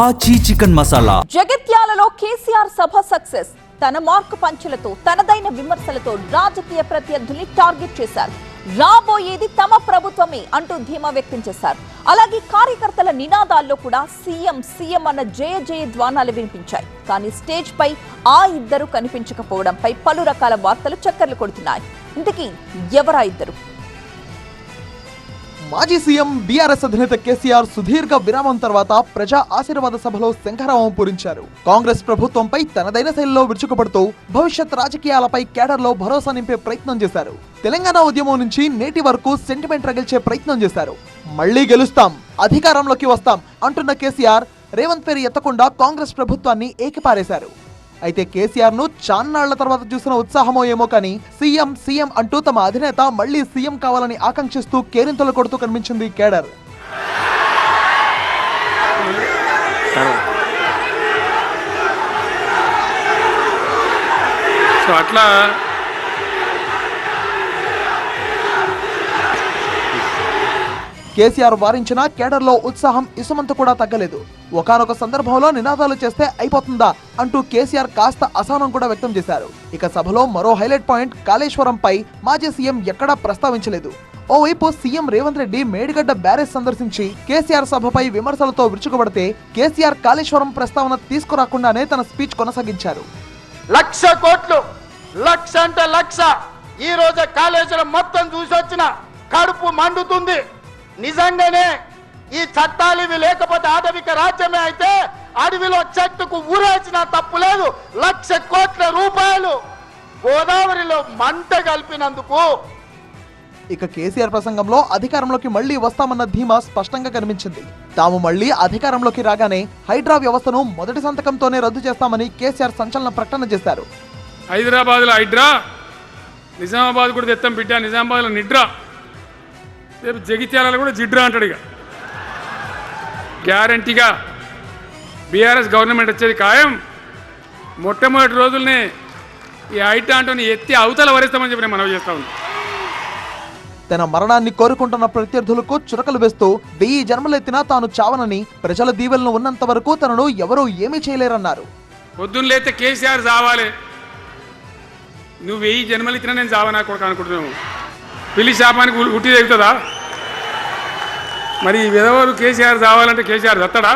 ఆచి చికెన్ మసాలా. జగిత్యాలలో కేసీఆర్ సభ సక్సెస్. తన మార్కు పంచులతో తనదైన విమర్శలతో రాజకీయ ప్రత్యర్థుల్ని టార్గెట్ చేశారు. రాబోయేది తమ ప్రభుత్వమే అంటూ ధీమా వ్యక్తం చేశారు. అలాగే కార్యకర్తల నినాదాల్లో కూడా సీఎం సీఎం అన్న జయ జయ ధ్వానాలు వినిపించాయి. కానీ స్టేజ్ పై ఆ ఇద్దరు కనిపించకపోవడంపై పలు రకాల వార్తలు చక్కర్లు కొడుతున్నాయి. ఇంతకీ ఎవరా ఇద్దరు? మాజీ సీఎం బీఆర్ఎస్ అధినేత కేసీఆర్ సుదీర్ఘ విరామం తర్వాత ప్రజా ఆశీర్వాద సభలో శంఖారావం పూరించారు. కాంగ్రెస్ ప్రభుత్వంపై తనదైన శైలిలో విరుచుకుపడుతూ భవిష్యత్ రాజకీయాలపై కేడర్లో భరోసా నింపే ప్రయత్నం చేశారు. తెలంగాణ ఉద్యమం నుంచి నేటి వరకు సెంటిమెంట్ రగిల్చే ప్రయత్నం చేశారు. మళ్లీ గెలుస్తాం, అధికారంలోకి వస్తాం అంటున్న కేసీఆర్ రేవంత్ పేరు ఎత్తకుండా కాంగ్రెస్ ప్రభుత్వాన్ని ఏకిపారేశారు. అయితే కేసీఆర్ ను చాన్నాళ్ల తర్వాత చూసిన ఉత్సాహమో ఏమో కానీ సీఎం సీఎం అంటూ తమ అధినేత మళ్లీ సీఎం కావాలని ఆకాంక్షిస్తూ కేరింతలు కొడుతూ కనిపించింది కేడర్. అట్లా కేసీఆర్ వారించిన కేడర్లో ఉత్సాహం ఇసుమంత కూడా తగ్గలేదు. ఒకానొక సందర్భంలో నినాదాలు చేస్తే అయిపోతుందా అంటూ కేసీఆర్ కాస్త అసహనం కూడా వ్యక్తం చేశారు. ఇక సభలో మరో హైలైట్ పాయింట్ కాళేశ్వరంపై మాజీ సీఎం ఎక్కడా ప్రస్తావించలేదు. ఓవైపు సీఎం రేవంత్ రెడ్డి మేడిగడ్డ బ్యారేజ్ సందర్శించి కేసీఆర్ సభపై విమర్శలతో విరుచుకుపడితే కేసీఆర్ కాళేశ్వరం ప్రస్తావన తీసుకురాకుండానే తన స్పీచ్ కొనసాగించారు. 1,00,000 కోట్లు, లక్ష అంటే లక్ష. ఈ రోజు కాళేశ్వరం మొత్తం చూసి వచ్చిన కడుపు మండుతుంది. నిజంగానే ఈ చట్టాలు ఇవి లేకపోతే ఆటవిక రాజ్యమే అయితే అడవిలో చెట్టుకు ఊరేసిన తప్పు లేదు. 1,00,000 కోట్ల రూపాయలు గోదావరిలో మంట కలిపినందుకు. ఇక కేసీఆర్ ప్రసంగంలో అధికారంలోకి మళ్లీ వస్తామన్న ధీమా స్పష్టంగా కనిపించింది. తాము మళ్లీ అధికారంలోకి రాగానే హైడ్రా వ్యవస్థను మొదటి సంతకంతోనే రద్దు చేస్తామని కేసీఆర్ సంచలన ప్రకటన చేశారు. హైదరాబాద్ లో హైడ్రా, నిజామాబాద్ కూడా తెత్తం బిడ్డ, నిజామాబాద్ లో నిడ్రా, రేపు జగిత్యాలలో కూడా జిడ్రా అంటాడు. ఇక గ్యారంటీగా బీఆర్ఎస్ గవర్నమెంట్ వచ్చేది ఖాయం. మొట్టమొదటి రోజుల్నే ఈ హైడ్రా అంటూని ఎత్తి అవతల వరిస్తామని చెప్పి నేను మనవి చేస్తా ఉన్నాను. తన మరణాన్ని కోరుకుంటున్న ప్రత్యర్థులకు చురకలు వేస్తూ 1000 జన్మలెత్తినా తాను చావనని, ప్రజల దీవెలను ఉన్నంత వరకు తనను ఎవరూ ఏమీ చేయలేరన్నారు. పొద్దున్న లేతే కేసీఆర్ చావాలి, నువ్వు 1000 జన్మలెత్తినా నేను చావనా కొడుకు అనుకుంటున్నావు. పిల్లి శాపానికి ఉట్టి తెగుతుందా? మరి విధవరు కేసీఆర్ చావాలంటే కేసీఆర్ దత్తడా?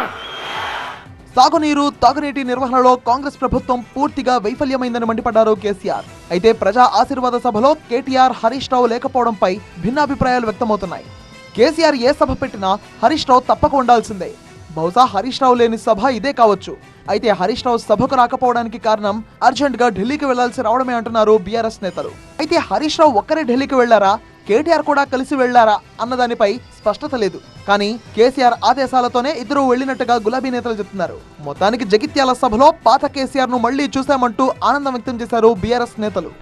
సాగునీరు, తాగునీటి నిర్వహణలో కాంగ్రెస్ ప్రభుత్వం పూర్తిగా వైఫల్యమైందని మండిపడ్డారు కేసీఆర్. అయితే ప్రజా ఆశీర్వాద సభలో కేటీఆర్, హరీష్ రావు లేకపోవడంపై భిన్నాభిప్రాయాలు వ్యక్తమవుతున్నాయి. కేసీఆర్ ఏ సభ పెట్టినా హరీష్ రావు తప్పక ఉండాల్సిందే. బహుశా హరీష్ రావు లేని సభ ఇదే కావచ్చు. అయితే హరీష్ రావు సభకు రాకపోవడానికి కారణం అర్జెంట్ గా ఢిల్లీకి వెళ్లాల్సి రావడమే అంటున్నారు బీఆర్ఎస్ నేతలు. అయితే హరీష్ రావు ఒక్కరే ఢిల్లీకి వెళ్లారా, కేటీఆర్ కూడా కలిసి వెళ్లారా అన్నదానిపై స్పష్టత లేదు. కానీ కేసీఆర్ ఆదేశాలతోనే ఇద్దరు వెళ్లినట్టుగా గులాబీ నేతలు చెప్తున్నారు. మొత్తానికి జగిత్యాల సభలో పాత కేసీఆర్ ను మళ్లీ చూశామంటూ ఆనందం వ్యక్తం చేశారు బీఆర్ఎస్ నేతలు.